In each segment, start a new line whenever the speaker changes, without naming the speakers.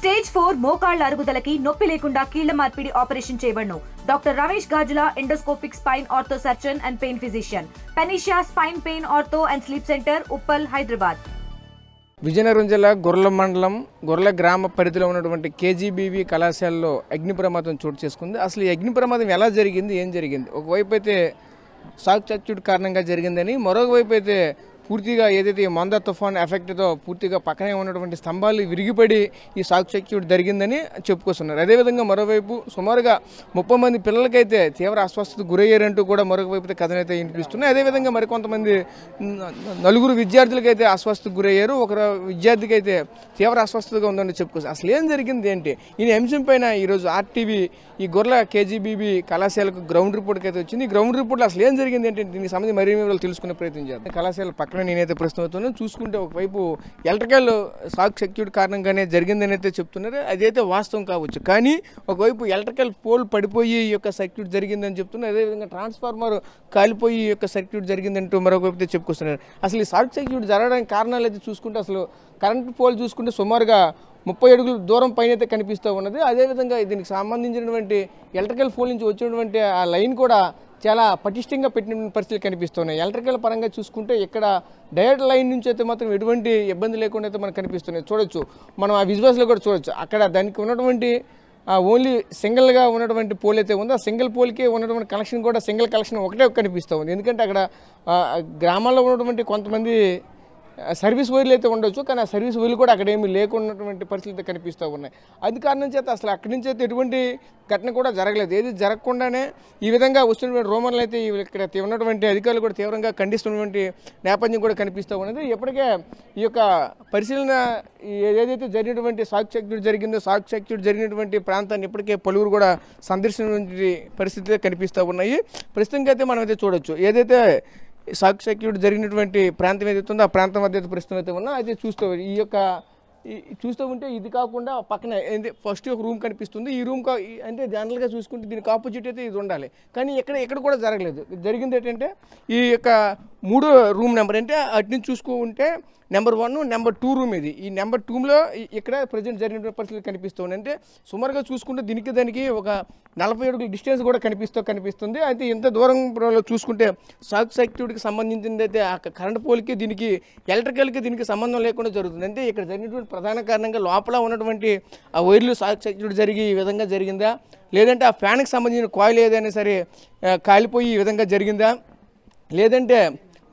Stage 4 మోకాళ్ల అరుగుదలకి నొప్పి లేకుండా కీళ్ల మార్పిడి ఆపరేషన్ చేయబడును. Doctor Ramesh Gajula, endoscopic spine ortho surgeon and pain physician, పెనిషియా spine pain ortho and sleep center, Uppal, Hyderabad.
Vizianagaram జిల్లా గొర్రెల మండలం గొర్రెల గ్రామ పరిధిలో ఉన్నటువంటి కేజీబీవీ కళాశాలలో అగ్ని ప్రమాదం చోటు చేసుకుంది. అసలు ఈ అగ్ని ప్రమాదం ఎలా జరిగింది, ఏం జరిగింది? ఒకవైపు అయితే షాక్ సర్క్యూట్ కారణంగా జరిగిందని, మరొకవైపు అయితే పూర్తిగా ఏదైతే మంద తుఫాన్ ఎఫెక్ట్తో పూర్తిగా పక్కనే ఉన్నటువంటి స్తంభాలు విరిగిపడి ఈ షాక్ సర్క్యూట్ జరిగిందని చెప్పుకొస్తున్నారు. అదేవిధంగా మరోవైపు సుమారుగా 30 మంది పిల్లలకైతే తీవ్ర అస్వస్థతకు గురయ్యారంటూ కూడా మరొక వైపు కథనైతే వినిపిస్తున్నాయి. అదేవిధంగా మరికొంతమంది 4 విద్యార్థులకైతే అస్వస్థతకు గురయ్యారు. ఒక విద్యార్థికి అయితే తీవ్ర అస్వస్థతగా ఉందని చెప్పుకొస్తారు. అసలు ఏం జరిగింది ఏంటి? ఈ అంశం పైన ఈరోజు ఆర్టీవీ ఈ గొర్రెల కేజీబీబీ కళాశాలకు గ్రౌండ్ రిపోర్ట్కి అయితే వచ్చింది. ఈ గ్రౌండ్ రిపోర్ట్లో అసలు ఏం జరిగింది ఏంటి దీనికి సంబంధించి మరిన్ని వివరాలు తెలుసుకునే ప్రయత్నం చేద్దాం. కళాశాల పక్కన నేనైతే ప్రశ్న అవుతున్నాను. చూసుకుంటే ఒకవైపు ఎలక్ట్రికల్ షాక్ సర్క్యూట్ కారణంగానే జరిగిందని అయితే చెప్తున్నారు. అదైతే వాస్తవం కావచ్చు, కానీ ఒకవైపు ఎలక్ట్రికల్ పోల్ పడిపోయి ఈ యొక్క సర్క్యూట్ జరిగిందని చెప్తున్నారు. అదేవిధంగా ట్రాన్స్ఫార్మర్ కాలిపోయి ఈ యొక్క సర్క్యూట్ జరిగిందంటూ మరొకవైపు అయితే చెప్పుకొస్తున్నారు. అసలు ఈ షాక్ సర్క్యూట్ జరగడానికి కారణాలు అయితే చూసుకుంటే అసలు కరెంట్ పోల్ చూసుకుంటే సుమారుగా 30 అడుగుల దూరం పైన అయితే కనిపిస్తూ ఉన్నది. అదేవిధంగా దీనికి సంబంధించినటువంటి ఎలక్ట్రికల్ పోల్ నుంచి వచ్చినటువంటి ఆ లైన్ కూడా చాలా పటిష్టంగా పెట్టిన పరిస్థితులు కనిపిస్తున్నాయి. ఎలక్ట్రికల్ పరంగా చూసుకుంటే ఇక్కడ డైరెక్ట్ లైన్ నుంచి అయితే మాత్రం ఎటువంటి ఇబ్బంది లేకుండా అయితే మనకు కనిపిస్తున్నాయి. చూడొచ్చు, మనం ఆ విజువల్స్లో కూడా చూడొచ్చు. అక్కడ దానికి ఉన్నటువంటి ఓన్లీ సింగిల్గా ఉన్నటువంటి పోల్ అయితే ఉందో ఆ సింగిల్ పోల్కి ఉన్నటువంటి కనెక్షన్ కూడా సింగిల్ కనెక్షన్ ఒకటే కనిపిస్తూ ఉంది. ఎందుకంటే అక్కడ గ్రామాల్లో ఉన్నటువంటి కొంతమంది సర్వీస్ వైర్లు అయితే ఉండొచ్చు, కానీ ఆ సర్వీస్ వైర్లు కూడా అక్కడ ఏమీ లేకున్నటువంటి పరిస్థితులు కనిపిస్తూ ఉన్నాయి. అది కారణం చేత అసలు అక్కడి నుంచి అయితే ఎటువంటి ఘటన కూడా జరగలేదు. ఏది జరగకుండానే ఈ విధంగా వస్తున్నటువంటి రోమన్లు అయితే ఇక్కడ ఉన్నటువంటి అధికారులు కూడా తీవ్రంగా ఖండిస్తున్నటువంటి నేపథ్యం కూడా కనిపిస్తూ ఉన్నది. ఇప్పటికే ఈ యొక్క పరిశీలన ఏదైతే జరిగినటువంటి షాక్ సర్క్యూట్ జరిగిందో షాక్ సర్క్యూట్ జరిగినటువంటి ప్రాంతాన్ని ఇప్పటికే పలువురు కూడా సందర్శించినటువంటి పరిస్థితులు కనిపిస్తూ ఉన్నాయి. ప్రస్తుతంగా అయితే మనం అయితే చూడొచ్చు, ఏదైతే షాక్ సర్క్యూట్ జరిగినటువంటి ప్రాంతం ఏదైతే ఉందో ఆ ప్రాంతం వద్ద అయితే ప్రస్తుతం అయితే ఉన్నా అయితే చూస్తూ ఉంటే ఇది కాకుండా పక్కన ఫస్ట్ ఒక రూమ్ కనిపిస్తుంది. ఈ రూమ్ అంటే జనరల్గా చూసుకుంటే దీనికి ఆపోజిట్ అయితే ఇది ఉండాలి, కానీ ఎక్కడ కూడా జరగలేదు. జరిగింది ఏంటంటే ఈ యొక్క 3వ రూమ్ నెంబర్ అంటే అటు నుంచి చూసుకుంటే నెంబర్ 1, నెంబర్ 2 రూమ్ ఇది. ఈ నెంబర్ 2లో ఇక్కడ ప్రజెంట్ జరిగిన పరిస్థితులు కనిపిస్తుంది. అంటే సుమారుగా చూసుకుంటే దానికి ఒక 40 అడుగుల డిస్టెన్స్ కూడా కనిపిస్తుంది. అయితే ఇంత దూరంలో చూసుకుంటే షాక్ సర్క్యూట్కి సంబంధించింది అయితే ఆ కరెంట్ పోల్కి దీనికి ఎలక్ట్రికల్కి దీనికి సంబంధం లేకుండా జరుగుతుంది. అంటే ఇక్కడ జరిగినటువంటి ప్రధాన కారణంగా లోపల ఉన్నటువంటి ఆ వైర్లు షాక్ సర్క్యూట్ జరిగి ఈ విధంగా జరిగిందా, లేదంటే ఆ ఫ్యాన్కి సంబంధించిన కాయిల్ ఏదైనా సరే కాలిపోయి ఈ విధంగా జరిగిందా, లేదంటే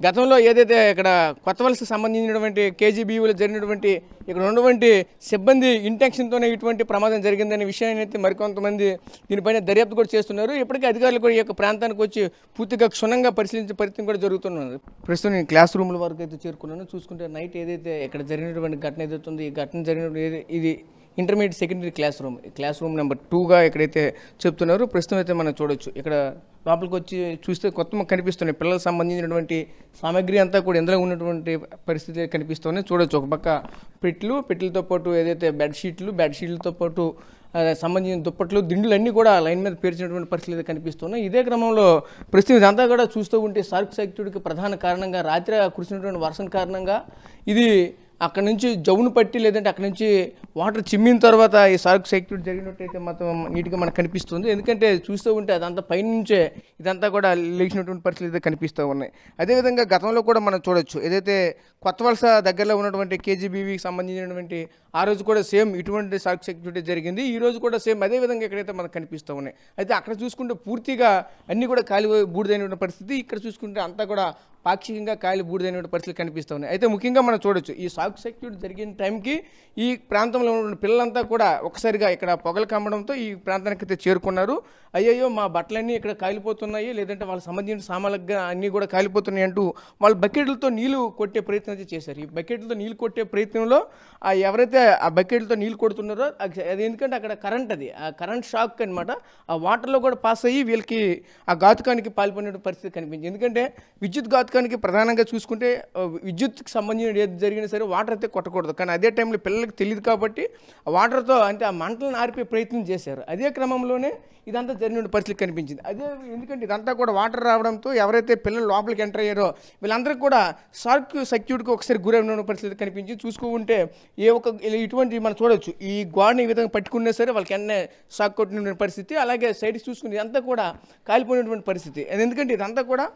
గతంలో ఏదైతే ఇక్కడ కొత్త వలసకు సంబంధించినటువంటి కేజీబీవీలో జరిగినటువంటి ఇక్కడ ఉన్నటువంటి సిబ్బంది ఇంటెన్షన్తోనే ఇటువంటి ప్రమాదం జరిగిందనే విషయాన్ని అయితే మరికొంతమంది దీనిపైన దర్యాప్తు కూడా చేస్తున్నారు. ఇప్పటికే అధికారులు కూడా ఈ యొక్క ప్రాంతానికి వచ్చి పూర్తిగా క్షుణ్ణంగా పరిశీలించే ప్రయత్నం కూడా జరుగుతున్నది. ప్రస్తుతం నేను క్లాస్ రూమ్ల వరకు అయితే చేరుకున్నాను. చూసుకుంటే నైట్ ఏదైతే ఇక్కడ జరిగినటువంటి ఘటన ఏదైతే ఉంది, ఈ ఘటన జరిగినటువంటి ఇది intermediate secondary class room number 2గా ఎక్కడైతే చెప్తున్నారు. ప్రస్తుతం అయితే మనం చూడొచ్చు, ఇక్కడ లోపలికి వచ్చి చూస్తే కొత్త కనిపిస్తున్నాయి. పిల్లలకు సంబంధించినటువంటి సామాగ్రి అంతా కూడా ఇందులో ఉన్నటువంటి పరిస్థితి కనిపిస్తున్నాయి. చూడొచ్చు, ఒక పక్క పెట్టెలతో పాటు ఏదైతే బెడ్షీట్లతో పాటు సంబంధించిన దుప్పట్లు, దిండులు అన్నీ కూడా లైన్ మీద పేర్చినటువంటి పరిస్థితులు కనిపిస్తున్నాయి. ఇదే క్రమంలో ప్రస్తుతం ఇదంతా కూడా చూస్తూ ఉంటే షాక్ సర్క్యూట్కి ప్రధాన కారణంగా రాత్రి కురిసినటువంటి వర్షం కారణంగా ఇది అక్కడ నుంచి జవును పట్టి లేదంటే అక్కడ నుంచి వాటర్ చిమ్మిన తర్వాత ఈ షాక్ సర్క్యూట్ జరిగినట్టయితే మొత్తం నీట్గా మనకు కనిపిస్తుంది. ఎందుకంటే చూస్తూ ఉంటే అదంతా పైనుంచే ఇదంతా కూడా లేచినటువంటి పరిస్థితులు కనిపిస్తూ ఉన్నాయి. అదేవిధంగా గతంలో కూడా మనం చూడొచ్చు, ఏదైతే కొత్త వలస దగ్గరలో ఉన్నటువంటి కేజీబీవీకి సంబంధించినటువంటి ఆ రోజు కూడా సేమ్ ఇటువంటి షాక్ సర్క్యూట్ జరిగింది. ఈ రోజు కూడా సేమ్ అదేవిధంగా ఎక్కడైతే మనకు కనిపిస్తూ ఉన్నాయి. అయితే అక్కడ చూసుకుంటే పూర్తిగా అన్నీ కూడా కాలి బూడిదైన పరిస్థితి, ఇక్కడ చూసుకుంటే అంతా కూడా పాక్షికంగా కాలి బూడిదైన పరిస్థితులు కనిపిస్తూ ఉన్నాయి. అయితే ముఖ్యంగా మనం చూడొచ్చు, ఈ షాక్ సర్క్యూట్ జరిగిన టైంకి ఈ ప్రాంతంలో ఉన్న పిల్లలంతా కూడా ఒకసారిగా ఇక్కడ పొగలు కమ్మడంతో ఈ ప్రాంతానికి అయితే చేరుకున్నారు. అయ్యయ్యో మా బట్టలన్నీ ఇక్కడ కాలిపోతున్నాయి, లేదంటే వాళ్ళకి సంబంధించిన సామాన్లుగా అన్నీ కూడా కాలిపోతున్నాయి అంటూ వాళ్ళు బకెట్లతో నీళ్లు కొట్టే ప్రయత్నం అయితే చేశారు. ఈ బకెట్లతో నీళ్లు కొట్టే ప్రయత్నంలో ఎవరైతే ఆ బకెట్లతో నీళ్లు కొడుతున్నారో అది ఎందుకంటే అక్కడ కరెంట్, ఆ కరెంట్ షాక్ అనమాట, ఆ వాటర్లో కూడా పాస్ అయ్యి వీళ్ళకి ఆ ఘాతుకానికి పాల్పొనే పరిస్థితి కనిపించింది. ఎందుకంటే విద్యుత్ ఘాతుకానికి పథకానికి ప్రధానంగా చూసుకుంటే విద్యుత్కి సంబంధించిన ఏది జరిగినా సరే వాటర్ అయితే కొట్టకూడదు. కానీ అదే టైంలో పిల్లలకి తెలియదు కాబట్టి ఆ వాటర్తో అంటే ఆ మంటలను ఆర్పే ప్రయత్నం చేశారు. అదే క్రమంలోనే ఇదంతా జరిగిన పరిస్థితి కనిపించింది. అదే ఎందుకంటే ఇదంతా కూడా వాటర్ రావడంతో ఎవరైతే పిల్లలు లోపలికి ఎంటర్ అయ్యారో వీళ్ళందరికీ కూడా షార్ట్ సర్క్యూట్కి ఒకసారి గురైన పరిస్థితి కనిపించి చూసుకుంటే ఇటువంటి మనం చూడవచ్చు. ఈ గోడని ఈ విధంగా పట్టుకున్నా సరే వాళ్ళకి ఎన్నే షాక్ కొట్టిన పరిస్థితి. అలాగే సైడ్ చూసుకుని ఇదంతా కూడా కాలిపోయినటువంటి పరిస్థితి. ఎందుకంటే ఇదంతా కూడా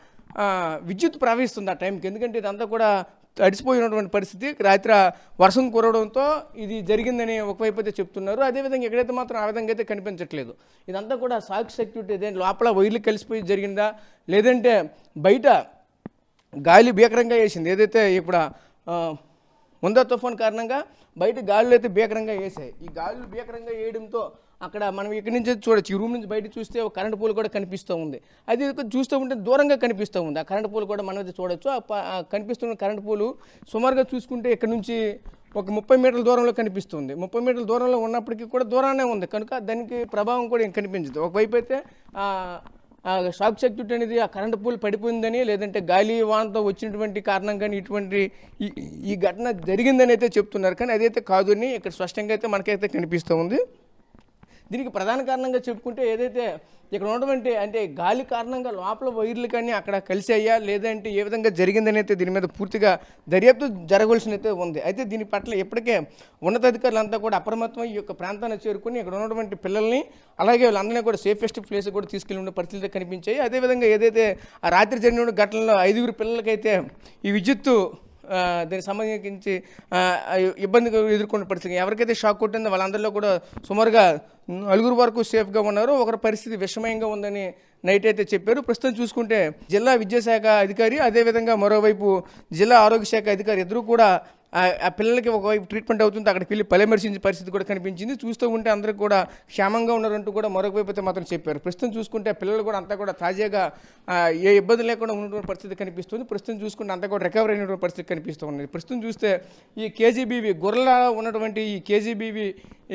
విద్యుత్ ప్రవహిస్తుంది ఆ టైంకి. ఎందుకంటే ఇదంతా కూడా తడిసిపోయినటువంటి పరిస్థితి. రాత్రి వర్షం కురవడంతో ఇది జరిగిందని ఒకవైపు అయితే చెప్తున్నారు. అదేవిధంగా ఎక్కడైతే మాత్రం ఆ విధంగా అయితే కనిపించట్లేదు. ఇదంతా కూడా షార్ట్ సర్క్యూట్ ఇదే లోపల వైర్లు కలిసిపోయి జరిగిందా లేదంటే బయట గాలి భీకరంగా వేసింది. ఏదైతే ఇప్పుడు ముందా తుఫాన్ కారణంగా బయట గాలులు అయితే భీకరంగా వేసాయి. ఈ గాలులు భీకరంగా వేయడంతో అక్కడ మనం ఇక్కడి నుంచి చూడొచ్చు. ఈ రూమ్ నుంచి బయట చూస్తే ఒక కరెంట్ పోల్ కూడా కనిపిస్తూ ఉంది. అది చూస్తూ ఉంటే దూరంగా కనిపిస్తూ ఉంది. ఆ కరెంట్ పోల్ కూడా మనం అయితే చూడొచ్చు. ఆ కనిపిస్తున్న కరెంట్ పోలు సుమారుగా చూసుకుంటే ఇక్కడ నుంచి ఒక 30 మీటర్ల దూరంలో కనిపిస్తుంది. 30 మీటర్ల దూరంలో ఉన్నప్పటికీ కూడా దూరానే ఉంది కనుక దానికి ప్రభావం కూడా ఏం కనిపించదు. ఒకవైపు అయితే షాక్ సర్క్యూట్ అనేది ఆ కరెంటు పోల్ పడిపోయిందని లేదంటే గాలి వానతో వచ్చినటువంటి కారణం కానీ ఇటువంటి ఈ ఘటన జరిగిందని అయితే చెప్తున్నారు. కానీ అదైతే కాదు అని ఇక్కడ స్పష్టంగా అయితే మనకైతే కనిపిస్తూ ఉంది. దీనికి ప్రధాన కారణంగా చెప్పుకుంటే ఏదైతే ఇక్కడ ఉన్నటువంటి అంటే గాలి కారణంగా లోపల వైర్లు కానీ అక్కడ కలిసాయా లేదంటే ఏ విధంగా జరిగిందని అయితే దీని మీద పూర్తిగా దర్యాప్తు జరగవలసిన అయితే ఉంది. అయితే దీని పట్ల ఇప్పటికే ఉన్నతాధికారులంతా కూడా అప్రమత్తమై ఈ యొక్క ప్రాంతాన్ని చేరుకుని ఇక్కడ ఉన్నటువంటి పిల్లల్ని అలాగే వాళ్ళందరినీ కూడా సేఫెస్ట్ ప్లేస్ కూడా తీసుకెళ్ళి ఉన్న పరిస్థితులు కనిపించాయి. అదేవిధంగా ఏదైతే ఆ రాత్రి జరిగిన ఘటనలో 5 పిల్లలకైతే ఈ విద్యుత్తు దీనికి సంబంధించి ఇబ్బంది ఎదుర్కొన్న పరిస్థితి. ఎవరికైతే షాక్ కొట్టిందో వాళ్ళందరిలో కూడా సుమారుగా 4 వరకు సేఫ్గా ఉన్నారు. ఒకరి పరిస్థితి విషమయంగా ఉందని నైట్ అయితే చెప్పారు. ప్రస్తుతం చూసుకుంటే జిల్లా విద్యాశాఖ అధికారి అదేవిధంగా మరోవైపు జిల్లా ఆరోగ్య శాఖ అధికారి ఇద్దరు కూడా ఆ పిల్లలకి ఒకవైపు ట్రీట్మెంట్ అవుతుంది. అక్కడికి వెళ్ళి పరామర్శించే పరిస్థితి కూడా కనిపించింది. చూస్తూ ఉంటే అందరికీ కూడా క్షేమంగా ఉన్నారంటూ కూడా మరొక వైపు అయితే మాత్రం చెప్పారు. ప్రస్తుతం చూసుకుంటే పిల్లలు కూడా అంతా కూడా తాజాగా ఏ ఇబ్బంది లేకుండా ఉన్నటువంటి పరిస్థితి కనిపిస్తుంది. ప్రస్తుతం చూసుకుంటే అంతా కూడా రికవర్ అయినటువంటి పరిస్థితి కనిపిస్తుంది. ప్రస్తుతం చూస్తే ఈ కేజీబీవీ గొర్రెల ఉన్నటువంటి ఈ కేజీబీవీ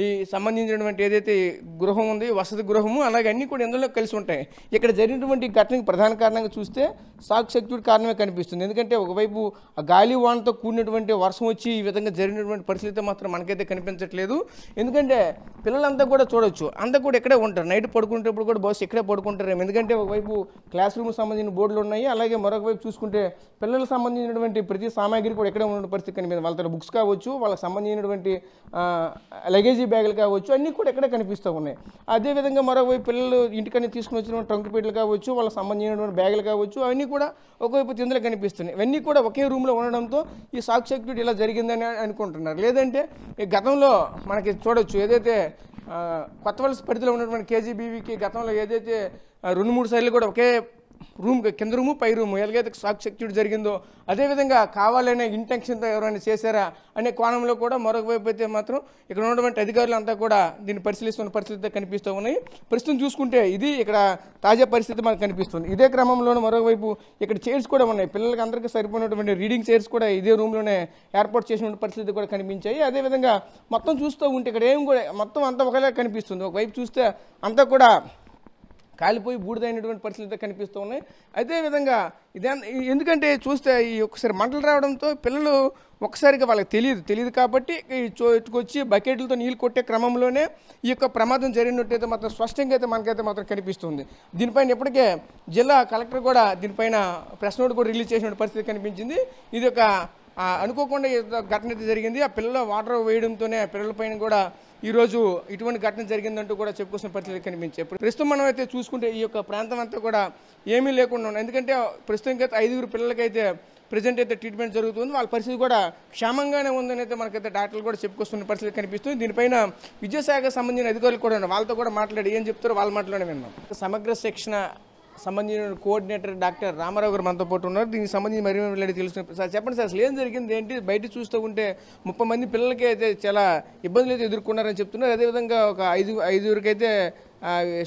ఈ సంబంధించినటువంటి ఏదైతే గృహం ఉంది వసతి గృహము అలాగే అన్నీ కూడా ఎందులో కలిసి ఉంటాయి. ఇక్కడ జరిగినటువంటి ఘటనకి ప్రధాన కారణంగా చూస్తే షాక్ సర్క్యూట్ కారణమే కనిపిస్తుంది. ఎందుకంటే ఒకవైపు ఆ గాలి వానతో కూడినటువంటి వర్షం వచ్చి ఈ విధంగా జరిగినటువంటి పరిస్థితి మాత్రం మనకైతే కనిపించట్లేదు. ఎందుకంటే పిల్లలంతా కూడా చూడొచ్చు అంతా కూడా ఇక్కడే ఉంటారు. నైట్ పడుకునేటప్పుడు కూడా బస్సు ఇక్కడే పడుకుంటారు. ఎందుకంటే ఒకవైపు క్లాస్ రూమ్ సంబంధించిన బోర్డులు ఉన్నాయి. అలాగే మరొక వైపు చూసుకుంటే పిల్లలకు సంబంధించినటువంటి ప్రతి సామాగ్రి కూడా ఇక్కడే ఉన్న పరిస్థితి కనిపిస్తుంది. వాళ్ళ బుక్స్ కావచ్చు వాళ్ళకి సంబంధించినటువంటి లగేజీ బ్యాగులు కావచ్చు అన్నీ కూడా ఇక్కడే కనిపిస్తూ ఉన్నాయి. అదేవిధంగా మరోవైపు పిల్లలు ఇంటికన్నా తీసుకుని వచ్చిన ట్రంక్ పీటలు కావచ్చు వాళ్ళకి సంబంధించినటువంటి బ్యాగులు కావచ్చు అవన్నీ కూడా ఒకవైపు తిందులో కనిపిస్తున్నాయి. ఇవన్నీ కూడా ఒకే రూమ్లో ఉండడంతో ఈ షాక్ సర్క్యూట్ ఇలా జరిగిందని అనుకుంటున్నారు. లేదంటే ఈ గతంలో మనకి చూడొచ్చు ఏదైతే కొత్త వలస పరిధిలో ఉన్నటువంటి కేజీబీవీకి గతంలో ఏదైతే 2-3 సార్లు కూడా ఒకే రూమ్ కింద రూము పై రూము ఎలాగైతే షాక్ సర్క్యూట్ జరిగిందో అదేవిధంగా కావాలనే ఇంటెన్షన్తో ఎవరైనా చేశారా అనే కోణంలో కూడా మరొక వైపు అయితే మాత్రం ఇక్కడ ఉన్నటువంటి అధికారులు అంతా కూడా దీన్ని పరిశీలిస్తున్న పరిస్థితి కనిపిస్తూ ఉన్నాయి. ప్రస్తుతం చూసుకుంటే ఇది ఇక్కడ తాజా పరిస్థితి మనకు కనిపిస్తుంది. ఇదే క్రమంలోనే మరోవైపు ఇక్కడ చైర్స్ కూడా ఉన్నాయి. పిల్లలకి అందరికీ సరిపోయినటువంటి రీడింగ్ చైర్స్ కూడా ఇదే రూమ్లోనే ఏర్పాటు చేసిన పరిస్థితి కూడా కనిపించాయి. అదేవిధంగా మొత్తం చూస్తూ ఉంటే ఇక్కడ ఏం కూడా మొత్తం అంతా ఒకలా కనిపిస్తుంది. ఒకవైపు చూస్తే అంతా కూడా కాలిపోయి బూడిదైనటువంటి పరిస్థితులు కనిపిస్తూ ఉన్నాయి. అదేవిధంగా ఎందుకంటే చూస్తే ఈ ఒకసారి మంటలు రావడంతో పిల్లలు ఒకసారిగా వాళ్ళకి తెలియదు కాబట్టి వచ్చి బకెట్లతో నీళ్ళు కొట్టే క్రమంలోనే ఈ యొక్క ప్రమాదం జరిగినట్టయితే మాత్రం స్పష్టంగా అయితే మనకైతే మాత్రం కనిపిస్తుంది. దీనిపైన ఇప్పటికే జిల్లా కలెక్టర్ కూడా దీనిపైన ప్రెస్ నోట్ కూడా రిలీజ్ చేసిన పరిస్థితి కనిపించింది. ఇది ఒక అనుకోకుండా ఘటన అయితే జరిగింది. ఆ పిల్లల వాటర్ వేయడంతోనే ఆ పిల్లలపైన కూడా ఈరోజు ఇటువంటి ఘటన జరిగిందంటూ కూడా చెప్పుకోసిన పరిస్థితి కనిపించాయి. ప్రస్తుతం మనం అయితే చూసుకుంటే ఈ యొక్క ప్రాంతం అంతా కూడా ఏమీ లేకుండా ఉన్నాయి. ఎందుకంటే ప్రస్తుతం అయితే 5 పిల్లలకైతే ప్రజెంట్ అయితే ట్రీట్మెంట్ జరుగుతుంది. వాళ్ళ పరిస్థితి కూడా క్షేమంగానే ఉందని అయితే మనకైతే డాక్టర్లు కూడా చెప్పుకొస్తున్న పరిస్థితి కనిపిస్తుంది. దీనిపైన విద్యాశాఖకు సంబంధించిన అధికారులు కూడా వాళ్ళతో కూడా మాట్లాడి ఏం చెప్తారో వాళ్ళ మాటలోనే విన్నాం. సమగ్ర శిక్షణ సంబంధించిన కోఆర్డినేటర్ డాక్టర్ రామారావు గారు మనతో పాటు ఉన్నారు. దీనికి సంబంధించి మరీ తెలుసుకున్నారు. సార్ చెప్పండి సార్ అసలు ఏం జరిగింది ఏంటి? బయట చూస్తూ ఉంటే 30 మంది పిల్లలకి అయితే చాలా ఇబ్బందులు అయితే ఎదుర్కొన్నారని చెప్తున్నారు. అదేవిధంగా ఒక 5 అయితే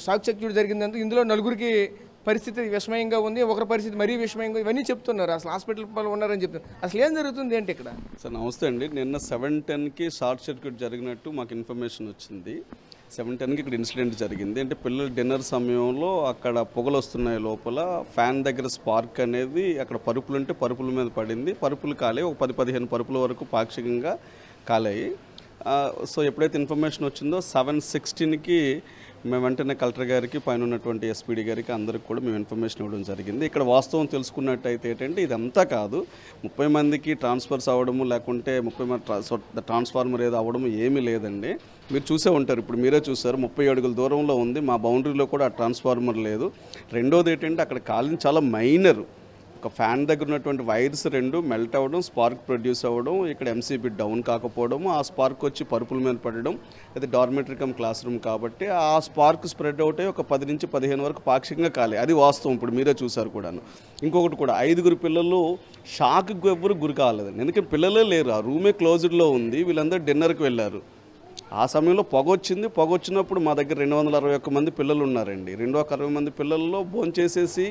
షాక్ సర్క్యూట్ జరిగిందంటే ఇందులో 4 పరిస్థితి విషమయంగా ఉంది. ఒకరి పరిస్థితి మరీ విషమయంగా ఇవన్నీ చెప్తున్నారు. అసలు హాస్పిటల్ ఉన్నారని చెప్తున్నారు. అసలు ఏం జరుగుతుంది ఏంటి ఇక్కడ?
సార్ నమస్తే అండి. నిన్న 7:10కి షార్ట్ సర్క్యూట్ జరిగినట్టు మాకు ఇన్ఫర్మేషన్ వచ్చింది. 7:10కి ఇక్కడ ఇన్సిడెంట్ జరిగింది. అంటే పిల్లలు డిన్నర్ సమయంలో అక్కడ పొగలు వస్తున్నాయి, లోపల ఫ్యాన్ దగ్గర స్పార్క్ అనేది అక్కడ పరుపులు ఉంటే పరుపుల మీద పడింది. పరుపులు కాలే, ఒక 10-15 పరుపుల వరకు పాక్షికంగా కాలాయి. సో ఎప్పుడైతే ఇన్ఫర్మేషన్ వచ్చిందో 7:16కి మేము వెంటనే కలెక్టర్ గారికి, పైన ఉన్నటువంటి ఎస్పీడీ గారికి అందరికి కూడా మేము ఇన్ఫర్మేషన్ ఇవ్వడం జరిగింది. ఇక్కడ వాస్తవం తెలుసుకున్నట్టయితే ఏంటంటే ఇదంతా కాదు, 30 మందికి ట్రాన్స్ఫర్స్ అవ్వడము, లేకుంటే 30 మంది ట్రాన్స్ఫార్మర్ ఏదో అవ్వడము ఏమీ లేదండి. మీరు చూసే ఉంటారు, ఇప్పుడు మీరే చూసారు, 30 అడుగుల దూరంలో ఉంది, మా బౌండరీలో కూడా ఆ ట్రాన్స్ఫార్మర్ లేదు. రెండోది ఏంటంటే అక్కడ కాలింది చాలా మైనర్, ఒక ఫ్యాన్ దగ్గర ఉన్నటువంటి వైర్స్ 2 మెల్ట్ అవ్వడం, స్పార్క్ ప్రొడ్యూస్ అవ్వడం, ఇక్కడ ఎంసీబీ డౌన్ కాకపోవడము, ఆ స్పార్క్ వచ్చి పరుపుల మీద పడడం. అది డార్మెటరీ కమ్ క్లాస్ రూమ్ కాబట్టి ఆ స్పార్క్ స్ప్రెడ్ అవుట్ అయ్యి ఒక 10 నుంచి 15 వరకు పాక్షికంగా కాలే. అది వాస్తవం, ఇప్పుడు మీరే చూసారు కూడాను. ఇంకొకటి కూడా 5 పిల్లలు షాక్కి ఎవ్వరు గురి కాలేదండి, ఎందుకంటే పిల్లలే లేరు, ఆ రూమే క్లోజ్డ్లో ఉంది, వీళ్ళందరూ డిన్నర్కి వెళ్ళారు. ఆ సమయంలో పొగ వచ్చింది. పొగ వచ్చినప్పుడు మా దగ్గర 261 మంది పిల్లలు ఉన్నారండి. 260 మంది పిల్లల్లో భోంచేసేసి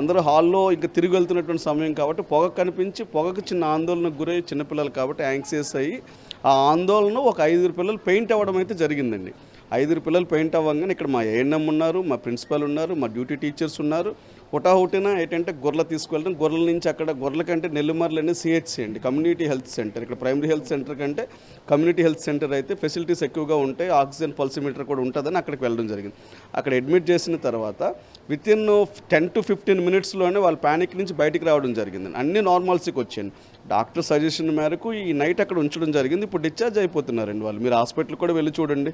అందరూ హాల్లో ఇంకా తిరిగి వెళ్తున్నటువంటి సమయం కాబట్టి పొగ కనిపించి పొగకు చిన్న ఆందోళనకు గురై చిన్నపిల్లలు కాబట్టి యాంగ్సియస్ అయ్యి ఆ ఆందోళన ఒక 5 పిల్లలు పెయింట్ అవ్వడం అయితే జరిగిందండి. 5 పిల్లలు పెయింట్ అవ్వగానే ఇక్కడ మా ఏఎన్ఎం ఉన్నారు, మా ప్రిన్సిపల్ ఉన్నారు, మా డ్యూటీ టీచర్స్ ఉన్నారు. హుటాహుటిన ఏంటంటే గొర్రెల తీసుకువెళ్ళడం, గొర్రెల నుంచి అక్కడ గొర్రెల కంటే నెల్లిమర్లు అనేది సిహెచ్సి అండి, కమ్యూనిటీ హెల్త్ సెంటర్. ఇక్కడ ప్రైమరీ హెల్త్ సెంటర్ కంటే కమ్యూనిటీ హెల్త్ సెంటర్ అయితే ఫెసిలిటీస్ ఎక్కువగా ఉంటాయి, ఆక్సిజన్ పల్సిమీటర్ కూడా ఉంటుందని అక్కడికి వెళ్ళడం జరిగింది. అక్కడ అడ్మిట్ చేసిన తర్వాత వితిన్ 10 to 15 మినిట్స్లోనే వాళ్ళు ప్యానిక్ నుంచి బయటికి రావడం జరిగింది. అన్ని నార్మల్సీకి వచ్చాయండి. డాక్టర్ సజెషన్ మేరకు ఈ నైట్ అక్కడ ఉంచడం జరిగింది. ఇప్పుడు డిశ్చార్జ్ అయిపోతున్నారండి వాళ్ళు. మీరు హాస్పిటల్ కూడా వెళ్ళి చూడండి,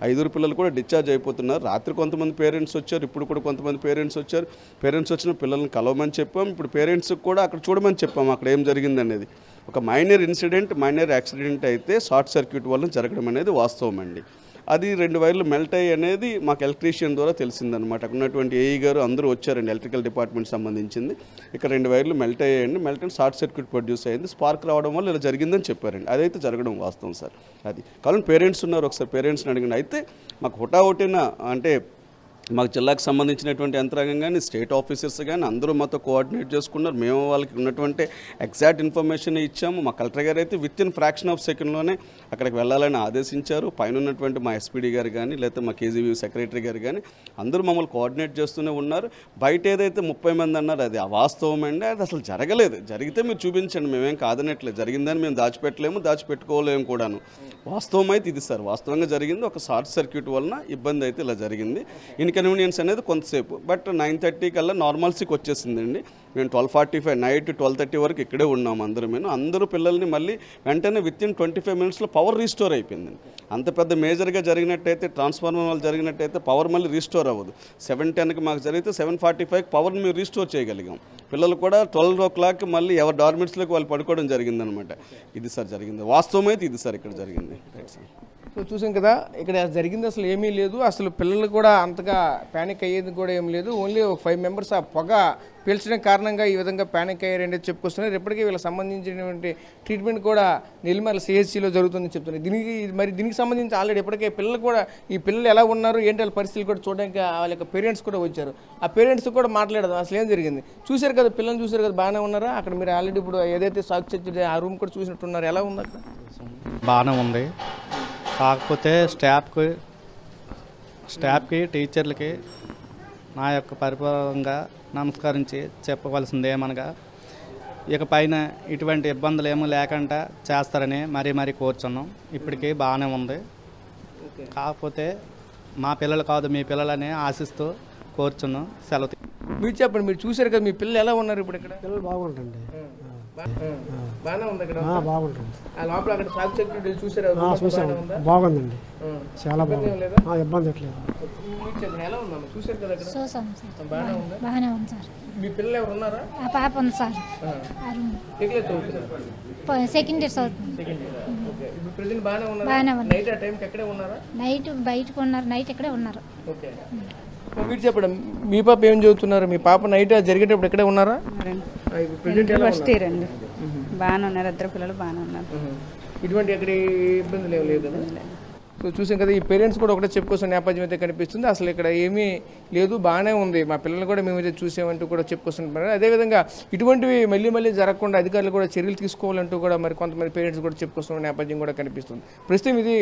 5 పిల్లలు కూడా డిశ్చార్జ్ అయిపోతున్నారు. రాత్రి కొంతమంది పేరెంట్స్ వచ్చారు, ఇప్పుడు కూడా కొంతమంది పేరెంట్స్ వచ్చారు. పేరెంట్స్ వచ్చిన పిల్లల్ని కలవమని చెప్పాం, ఇప్పుడు పేరెంట్స్కి కూడా అక్కడ చూడమని చెప్పాం అక్కడ ఏం జరిగింది అనేది. ఒక మైనర్ ఇన్సిడెంట్, మైనర్ యాక్సిడెంట్ అయితే షార్ట్ సర్క్యూట్ వల్ల జరగడం అనేది వాస్తవం అండి. అది 2 వైర్లు మెల్ట్ అయ్యి అనేది మాకు ఎలక్ట్రీషియన్ ద్వారా తెలిసిందనమాట. అక్కడ ఉన్నటువంటి ఏఈ గారు అందరూ వచ్చారండి, ఎలక్ట్రికల్ డిపార్ట్మెంట్ సంబంధించింది. ఇక్కడ 2 వైర్లు మెల్ట్ అయ్యాయండి, మెల్ట్ అయిన షార్ట్ సర్క్యూట్ ప్రొడ్యూస్ అయ్యింది, స్పార్క్ రావడం వల్ల ఇలా జరిగిందని చెప్పారండి. అదైతే జరగడం వాస్తవం సార్. అది కాబట్టి పేరెంట్స్ ఉన్నారు, ఒకసారి పేరెంట్స్ని అడిగిన అయితే మాకు హుటాహుటిన అంటే మాకు జిల్లాకు సంబంధించినటువంటి యంత్రాంగం కానీ, స్టేట్ ఆఫీసర్స్ కానీ అందరూ మాతో కోఆర్డినేట్ చేసుకున్నారు. మేము వాళ్ళకి ఉన్నటువంటి ఎగ్జాక్ట్ ఇన్ఫర్మేషన్ ఇచ్చాము. మా కలెక్టర్ గారు అయితే వితిన్ ఫ్రాక్షన్ ఆఫ్ సెకండ్లోనే అక్కడికి వెళ్ళాలని ఆదేశించారు. పైన ఉన్నటువంటి మా ఎస్పీడీ గారు కానీ, లేకపోతే మా కేజీబీ సెక్రటరీ గారు కానీ అందరూ మమ్మల్ని కోఆర్డినేట్ చేస్తూనే ఉన్నారు. బయట ఏదైతే 30 మంది అన్నారు అది అవాస్తవం అండి, అది అసలు జరగలేదు. జరిగితే మీరు చూపించండి, మేమేం కాదనట్లేదు. జరిగిందని మేము దాచిపెట్టలేము, దాచిపెట్టుకోలేము కూడాను. వాస్తవం అయితే ఇది సార్, వాస్తవంగా జరిగింది. ఒక షార్ట్ సర్క్యూట్ వలన ఇబ్బంది అయితే ఇలా జరిగింది. ఇన్కన్వీనియన్స్ అనేది కొంతసేపు, బట్ 9:30 కల్లా నార్మల్సీకి వచ్చేసిందండి. మేము 12:45 నైట్ 12:30 వరకు ఇక్కడే ఉన్నాము అందరూ పిల్లల్ని మళ్ళీ వెంటనే వితిన్ 25 మినిట్స్లో పవర్ రీస్టోర్ అయిపోయింది. అంత పెద్ద మేజర్గా జరిగినట్టయితే, ట్రాన్స్ఫార్మర్ వల్ల జరిగినట్టయితే పవర్ మళ్ళీ రీస్టోర్ అవ్వదు. 7:10కి మాకు జరిగితే 7:45కి పవర్ని మేము రీస్టోర్ చేయగలిగాం. పిల్లలు కూడా 12 o'clock మళ్ళీ ఎవరి డార్మెంట్స్లోకి వాళ్ళు పడుకోవడం జరిగిందనమాట. ఇది సార్ జరిగింది, వాస్తవం అయితే ఇది సార్ ఇక్కడ జరిగింది. Right sir.
సో చూసాం కదా, ఇక్కడ జరిగింది అసలు ఏమీ లేదు. అసలు పిల్లలు కూడా అంతగా ప్యానిక్ అయ్యేది కూడా ఏం లేదు. ఓన్లీ ఒక 5 మెంబర్స్ ఆ పొగ పీల్చడం కారణంగా ఈ విధంగా ప్యానిక్ అయ్యారని చెప్పుకొస్తున్నారు. ఇప్పటికీ వీళ్ళకి సంబంధించినటువంటి ట్రీట్మెంట్ కూడా నెల్లిమర్ల సిహెచ్సిలో జరుగుతుందని చెప్తున్నారు. దీనికి సంబంధించి ఆల్రెడీ ఇప్పటికే పిల్లలు కూడా, ఈ పిల్లలు ఎలా ఉన్నారు ఏంటి వాళ్ళ పరిస్థితులు కూడా చూడడానికి వాళ్ళ యొక్క పేరెంట్స్ కూడా వచ్చారు. ఆ పేరెంట్స్ కూడా మాట్లాడదాం అసలు ఏం జరిగింది. చూశారు కదా, పిల్లల్ని చూశారు కదా, బాగానే ఉన్నారా? అక్కడ మీరు ఆల్రెడీ ఇప్పుడు ఏదైతే షాక్ చర్చ ఆ రూమ్ కూడా చూసినట్టున్నారు, ఎలా ఉంది అక్కడ?
బాగానే ఉంది. కాకపోతే స్టాఫ్కి టీచర్లకి నా యొక్క పరిపూర్ణంగా నమస్కరించి చెప్పవలసింది ఏమనగా, ఇక పైన ఇటువంటి ఇబ్బందులు ఏమీ లేకుండా చేస్తారని మరీ కోరుచున్నాం. ఇప్పటికీ బాగానే ఉంది. కాకపోతే మా పిల్లలు కాదు మీ పిల్లలని ఆశిస్తూ కోరుచున్నాం. సెలవు.
మీరు చెప్పండి, మీరు చూశారు కదా, మీ పిల్లలు ఎలా ఉన్నారు ఇప్పుడు? ఇక్కడ
పిల్లలు బాగుంటుంది,
బాగానే ఉంది. ఇక్కడ
బాగుంటుంది.
లోపల అక్కడ షాక్ సర్క్యూట్ చూసారా?
చూసాము, బాగుందండి, చాలా బాగుంది, ఇబ్బంది ఎట్లేదు.
ఎలా ఉందమ్మా? చూసారు కదా అక్కడ?
చూసాము సార్,
బాగానే ఉందా?
బాగానే ఉంది సార్.
మీ పిల్లలు ఎవరు ఉన్నారా?
ఆ పాప ఉంది సార్, సెకండ్ ఇయర్స్ అవుతుంది.
బాగానే
ఉంది.
నైట్ ఆ టైంకి ఎక్కడే ఉన్నారా?
నైట్ బయటకు ఉన్నారు, నైట్ ఇక్కడే ఉన్నారు.
మీరు చెప్పండి, మీ పాప ఏం చదువుతున్నారు? మీ పాప నైట్ జరిగేటప్పుడు ఎక్కడే ఉన్నారా?
ఫస్ట్ ఇయర్ అండి. బాగానే ఉన్నారు, 2 పిల్లలు బాగానే ఉన్నారు.
ఇటువంటి ఎక్కడ ఇబ్బందులు ఏం లేదు. సో చూసాం కదా, ఈ పేరెంట్స్ కూడా ఒకటే చెప్పుకొస్తున్న నేపథ్యం అయితే కనిపిస్తుంది. అసలు ఇక్కడ ఏమీ లేదు, బాగానే ఉంది, మా పిల్లలు కూడా మేమైతే చూసామంటూ కూడా చెప్పుకొస్తున్నారు. అదేవిధంగా ఇటువంటివి మళ్ళీ జరగకుండా అధికారులు కూడా చర్యలు తీసుకోవాలంటూ కూడా మరి కొంతమంది పేరెంట్స్ కూడా చెప్పుకొస్తున్న నేపథ్యం కూడా కనిపిస్తుంది. ప్రస్తుతం ఇది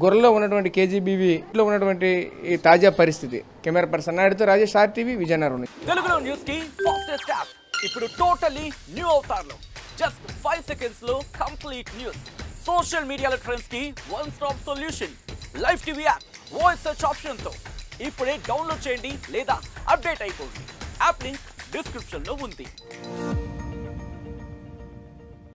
గొర్రెలో ఉన్నటువంటి కేజీబీవీలో ఉన్నటువంటి ఈ తాజా పరిస్థితి. కెమెరా పర్సన్ నాయుడుతో రాజేష్, RTV, విజయనగరం.
తెలుగులో న్యూస్ కి ఫాస్టెస్ట్ యాప్ ఇప్పుడు టోటలీ న్యూ అవతార్లో జస్ట్ 5 seconds లో కంప్లీట్ న్యూస్. సోషల్ మీడియాలో ట్రెండ్స్ కి one stop solution. Live TV app voice search option తో ఇప్పుడే డౌన్లోడ్ చేయండి లేదా అప్డేట్ అయిపోండి. యాప్ లింక్ డిస్క్రిప్షన్ లో ఉంది.